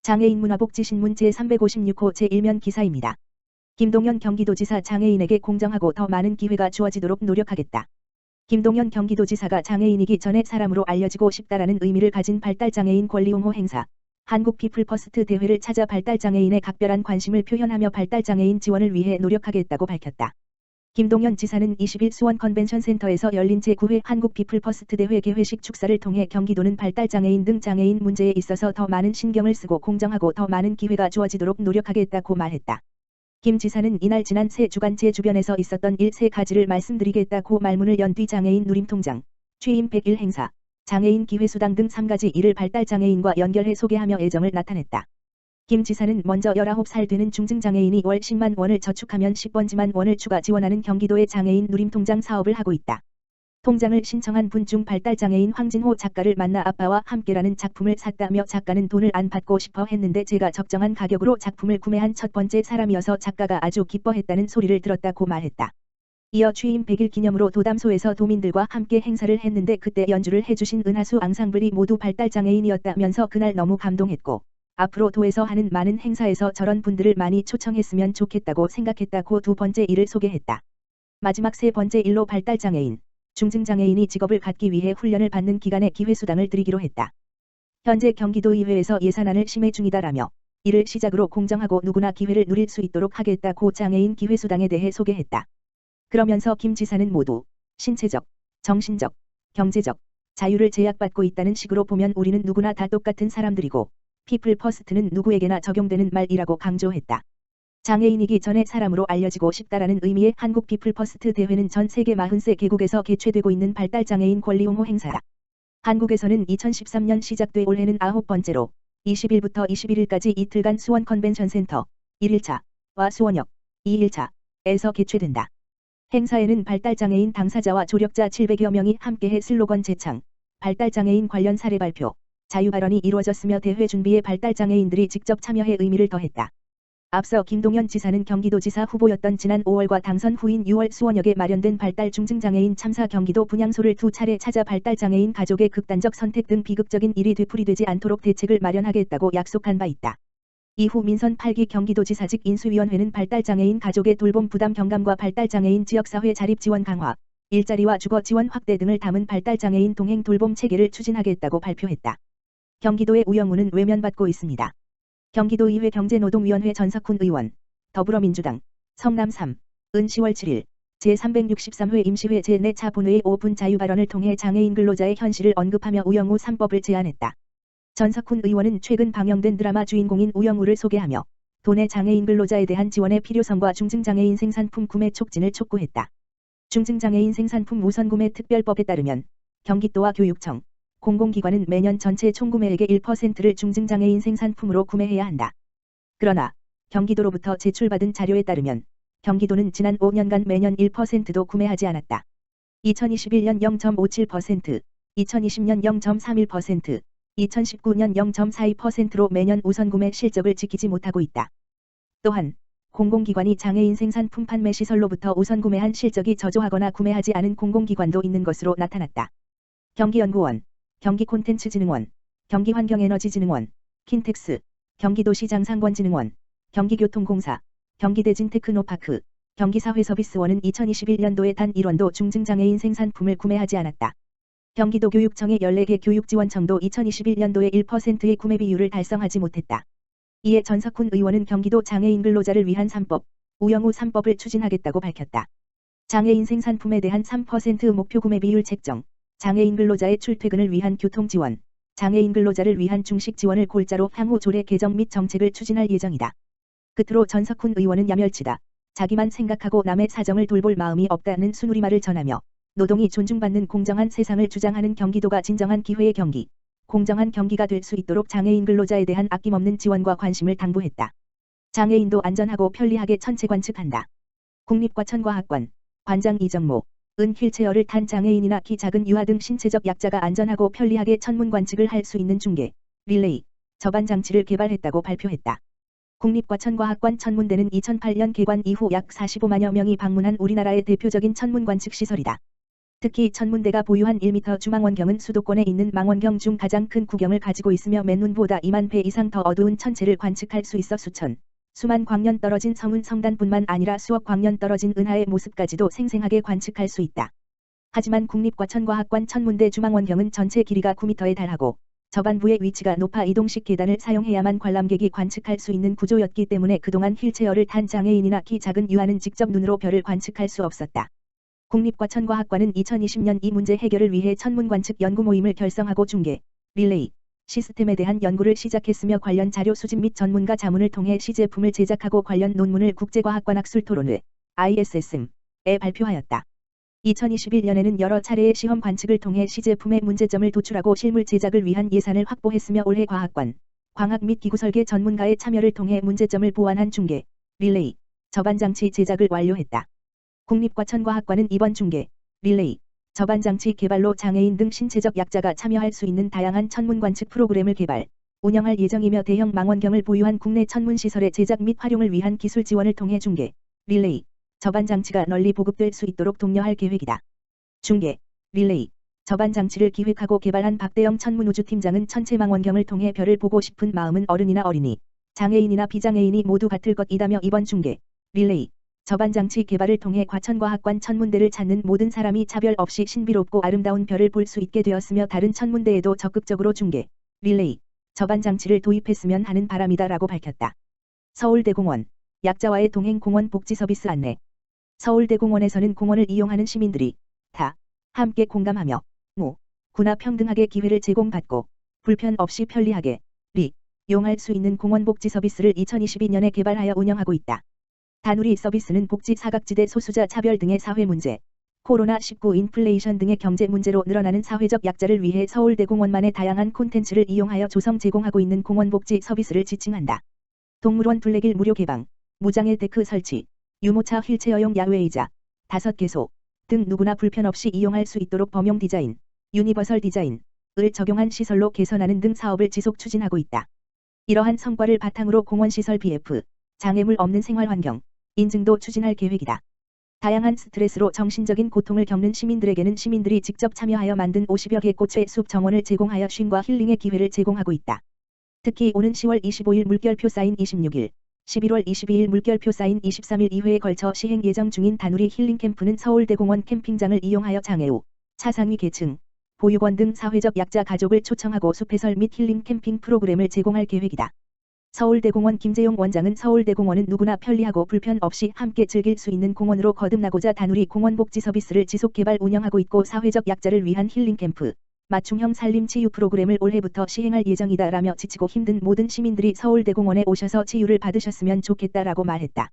장애인 문화복지신문 제356호 제1면 기사입니다. 김동연 경기도지사 장애인에게 공정하고 더 많은 기회가 주어지도록 노력하겠다. 김동연 경기도지사가 장애인이기 전에 사람으로 알려지고 싶다라는 의미를 가진 발달장애인 권리옹호 행사 한국 피플퍼스트 대회를 찾아 발달장애인의 각별한 관심을 표현하며 발달장애인 지원을 위해 노력하겠다고 밝혔다. 김동연 지사는 20일 수원 컨벤션센터에서 열린 제9회 한국 피플퍼스트 대회 개회식 축사를 통해 경기도는 발달장애인 등 장애인 문제에 있어서 더 많은 신경을 쓰고 공정하고 더 많은 기회가 주어지도록 노력하겠다고 말했다. 김 지사는 이날 지난 3주간 제 주변에서 있었던 일 3가지를 말씀드리겠다고 말문을 연 뒤 장애인 누림통장, 취임 100일 행사, 장애인 기회수당 등 3가지 일을 발달장애인과 연결해 소개하며 애정을 나타냈다. 김 지사는 먼저 19살 되는 중증장애인이 월 10만 원을 저축하면 10번지만 원을 추가 지원하는 경기도의 장애인 누림통장 사업을 하고 있다. 통장을 신청한 분 중 발달장애인 황진호 작가를 만나 아빠와 함께라는 작품을 샀다며 작가는 돈을 안 받고 싶어 했는데 제가 적정한 가격으로 작품을 구매한 첫 번째 사람이어서 작가가 아주 기뻐했다는 소리를 들었다고 말했다. 이어 취임 100일 기념으로 도담소에서 도민들과 함께 행사를 했는데 그때 연주를 해주신 은하수 앙상블이 모두 발달장애인이었다면서 그날 너무 감동했고 앞으로 도에서 하는 많은 행사에서 저런 분들을 많이 초청했으면 좋겠다고 생각했다고 두 번째 일을 소개했다. 마지막 세 번째 일로 발달장애인, 중증장애인이 직업을 갖기 위해 훈련을 받는 기간에 기회수당을 드리기로 했다. 현재 경기도의회에서 예산안을 심의 중이다라며 이를 시작으로 공정하고 누구나 기회를 누릴 수 있도록 하겠다고 장애인 기회수당에 대해 소개했다. 그러면서 김 지사는 모두 신체적, 정신적, 경제적 자유를 제약받고 있다는 식으로 보면 우리는 누구나 다 똑같은 사람들이고 피플 퍼스트는 누구에게나 적용되는 말이라고 강조했다. 장애인이기 전에 사람으로 알려지고 싶다라는 의미의 한국 피플 퍼스트 대회는 전 세계 43개국에서 개최되고 있는 발달장애인 권리옹호 행사다. 한국에서는 2013년 시작돼 올해는 9번째로 20일부터 21일까지 이틀간 수원 컨벤션센터 1일차와 수원역 2일차에서 개최된다. 행사에는 발달장애인 당사자와 조력자 700여 명이 함께해 슬로건 제창, 발달장애인 관련 사례 발표, 자유발언이 이루어졌으며 대회 준비에 발달장애인들이 직접 참여해 의미를 더했다. 앞서 김동연 지사는 경기도지사 후보였던 지난 5월과 당선 후인 6월 수원역에 마련된 발달 중증장애인 참사 경기도 분향소를 2차례 찾아 발달장애인 가족의 극단적 선택 등 비극적인 일이 되풀이되지 않도록 대책을 마련하겠다고 약속한 바 있다. 이후 민선 8기 경기도지사직 인수위원회는 발달장애인 가족의 돌봄 부담 경감과 발달장애인 지역사회 자립 지원 강화, 일자리와 주거 지원 확대 등을 담은 발달장애인 동행 돌봄 체계를 추진하겠다고 발표했다. 경기도의 우영우는 외면받고 있습니다. 경기도의회 경제노동위원회 전석훈 의원, 더불어민주당, 성남 3, 은 10월 7일 제363회 임시회 제4차 본회의 5분 자유발언을 통해 장애인 근로자의 현실을 언급하며 우영우 3법을 제안했다. 전석훈 의원은 최근 방영된 드라마 주인공인 우영우를 소개하며 도내 장애인 근로자에 대한 지원의 필요성과 중증장애인 생산품 구매 촉진을 촉구했다. 중증장애인 생산품 우선구매 특별법에 따르면 경기도와 교육청, 공공기관은 매년 전체 총구매액의 1%를 중증장애인 생산품으로 구매해야 한다. 그러나 경기도로부터 제출받은 자료에 따르면 경기도는 지난 5년간 매년 1%도 구매하지 않았다. 2021년 0.57%, 2020년 0.31%, 2019년 0.42%로 매년 우선구매 실적을 지키지 못하고 있다. 또한 공공기관이 장애인 생산품 판매 시설로부터 우선구매한 실적이 저조하거나 구매하지 않은 공공기관도 있는 것으로 나타났다. 경기연구원, 경기콘텐츠진흥원, 경기환경에너지진흥원, 킨텍스, 경기도시장상권진흥원, 경기교통공사, 경기대진테크노파크, 경기사회서비스원은 2021년도에 단 1원도 중증장애인 생산품을 구매하지 않았다. 경기도교육청의 14개 교육지원청도 2021년도에 1%의 구매 비율을 달성하지 못했다. 이에 전석훈 의원은 경기도 장애인 근로자를 위한 3법, 우영우 3법을 추진하겠다고 밝혔다. 장애인 생산품에 대한 3% 목표 구매 비율 책정, 장애인 근로자의 출퇴근을 위한 교통지원, 장애인 근로자를 위한 중식 지원을 골자로 향후 조례 개정 및 정책을 추진할 예정이다. 끝으로 전석훈 의원은 야멸치다. 자기만 생각하고 남의 사정을 돌볼 마음이 없다는 순우리말을 전하며 노동이 존중받는 공정한 세상을 주장하는 경기도가 진정한 기회의 경기, 공정한 경기가 될 수 있도록 장애인 근로자에 대한 아낌없는 지원과 관심을 당부했다. 장애인도 안전하고 편리하게 천체 관측한다. 국립과천과학관, 관장 이정모, 은 휠체어를 탄 장애인이나 키 작은 유아 등 신체적 약자가 안전하고 편리하게 천문 관측을 할 수 있는 중계, 릴레이, 접안 장치를 개발했다고 발표했다. 국립과천과학관 천문대는 2008년 개관 이후 약 45만여 명이 방문한 우리나라의 대표적인 천문 관측 시설이다. 특히 천문대가 보유한 1m 주망원경은 수도권에 있는 망원경 중 가장 큰 구경을 가지고 있으며 맨눈보다 2만 배 이상 더 어두운 천체를 관측할 수 있어 수만 광년 떨어진 성운 성단뿐만 아니라 수억 광년 떨어진 은하의 모습까지도 생생하게 관측할 수 있다. 하지만 국립과천과학관 천문대 주망원경은 전체 길이가 9m에 달하고 저반부의 위치가 높아 이동식 계단을 사용해야만 관람객이 관측할 수 있는 구조였기 때문에 그동안 휠체어를 탄 장애인이나 키 작은 유아는 직접 눈으로 별을 관측할 수 없었다. 국립과천과학관은 2020년 이 문제 해결을 위해 천문관측 연구 모임을 결성하고 중계, 릴레이, 시스템에 대한 연구를 시작했으며 관련 자료 수집 및 전문가 자문을 통해 시제품을 제작하고 관련 논문을 국제과학관학술토론회 ISSM에 발표하였다. 2021년에는 여러 차례의 시험 관측을 통해 시제품의 문제점을 도출하고 실물 제작을 위한 예산을 확보했으며 올해 과학관, 광학 및 기구 설계 전문가의 참여를 통해 문제점을 보완한 중계, 릴레이, 저반장치 제작을 완료했다. 국립과천과학관은 이번 중계, 릴레이, 저반장치 개발로 장애인 등 신체적 약자가 참여할 수 있는 다양한 천문관측 프로그램을 개발, 운영할 예정이며 대형 망원경을 보유한 국내 천문시설의 제작 및 활용을 위한 기술 지원을 통해 중계, 릴레이, 저반장치가 널리 보급될 수 있도록 독려할 계획이다. 중계, 릴레이, 저반장치를 기획하고 개발한 박대영 천문우주팀장은 천체망원경을 통해 별을 보고 싶은 마음은 어른이나 어린이, 장애인이나 비장애인이 모두 같을 것이다며 이번 중계, 릴레이, 저반장치 개발을 통해 과천과학관 천문대를 찾는 모든 사람이 차별 없이 신비롭고 아름다운 별을 볼 수 있게 되었으며 다른 천문대에도 적극적으로 중계, 릴레이, 저반장치를 도입했으면 하는 바람이다라고 밝혔다. 서울대공원, 약자와의 동행 공원 복지 서비스 안내. 서울대공원에서는 공원을 이용하는 시민들이 다 함께 공감하며 구나 평등하게 기회를 제공받고 불편 없이 편리하게 이용할 수 있는 공원 복지 서비스를 2022년에 개발하여 운영하고 있다. 다누리 서비스는 복지 사각지대 소수자 차별 등의 사회 문제, 코로나19 인플레이션 등의 경제 문제로 늘어나는 사회적 약자를 위해 서울대공원만의 다양한 콘텐츠를 이용하여 조성 제공하고 있는 공원복지 서비스를 지칭한다. 동물원 둘레길 무료 개방, 무장애 데크 설치, 유모차 휠체어용 야외의자, 5개소 등 누구나 불편 없이 이용할 수 있도록 범용 디자인, 유니버설 디자인을 적용한 시설로 개선하는 등 사업을 지속 추진하고 있다. 이러한 성과를 바탕으로 공원시설 BF, 장애물 없는 생활환경, 인증도 추진할 계획이다. 다양한 스트레스로 정신적인 고통을 겪는 시민들에게는 시민들이 직접 참여하여 만든 50여 개 꽃의 숲 정원을 제공하여 쉼과 힐링의 기회를 제공하고 있다. 특히 오는 10월 25일 물결표 사인 26일, 11월 22일 물결표 사인 23일 2회에 걸쳐 시행 예정 중인 다누리 힐링 캠프는 서울대공원 캠핑장을 이용하여 장애우, 차상위 계층, 보육원 등 사회적 약자 가족을 초청하고 숲해설 및 힐링 캠핑 프로그램을 제공할 계획이다. 서울대공원 김재용 원장은 서울대공원은 누구나 편리하고 불편 없이 함께 즐길 수 있는 공원으로 거듭나고자 다누리 공원복지 서비스를 지속 개발 운영하고 있고 사회적 약자를 위한 힐링 캠프, 맞춤형 살림 치유 프로그램을 올해부터 시행할 예정이다라며 지치고 힘든 모든 시민들이 서울대공원에 오셔서 치유를 받으셨으면 좋겠다라고 말했다.